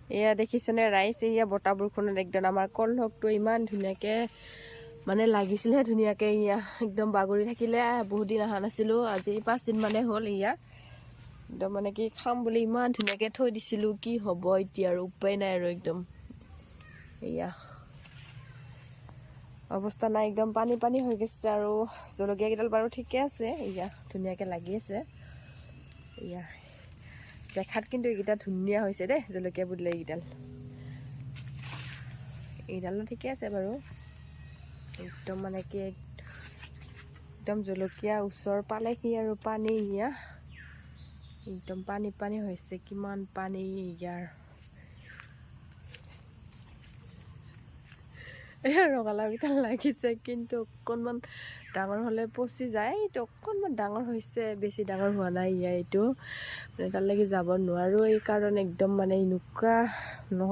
এয়া দেখিছেনে ৰাইজ, এয়া বতাহ বৰষুণত একদম আমাৰ কলহকটো ইমান ধুনীয়াকৈ মানে লাগিছিলহে ধুনীয়াকৈ। এয়া একদম বাগৰি থাকিলে, বহুত দিন অহা নাছিলোঁ, আজি 5 দিন মানে হ'ল। এয়া একদম মানে কি খাম বুলি ইমান ধুনীয়াকৈ থৈ দিছিলোঁ, কি হ'ব এতিয়া আৰু উপায় নাই আৰু একদম। এয়া অৱস্থা নাই, একদম পানী পানী হৈ গৈছে। আৰু জলকীয়াকেইডাল বাৰু ঠিকে আছে, এয়া ধুনীয়াকৈ লাগি আছে। এয়া দেখাত কিন্তু এইকেইটা ধুনীয়া হৈছে দেই, জলকীয়া বুটলা এইডালো ঠিকে আছে বাৰু। একদম মানে কি একদম জলকীয়া ওচৰ পালেহি আৰু পানী এয়া একদম পানী পানী হৈছে, কিমান পানী ইয়াৰ। এয়া ৰঙালাওকেইটা লাগিছে, কিন্তু অকণমান ডাঙৰ হ'লে পচি যায়। এইটো অকণমান ডাঙৰ হৈছে, বেছি ডাঙৰ হোৱা নাই। এইটো মানে তালৈকে যাব নোৱাৰোঁ, এই কাৰণে একদম মানে এনেকুৱা নহয়।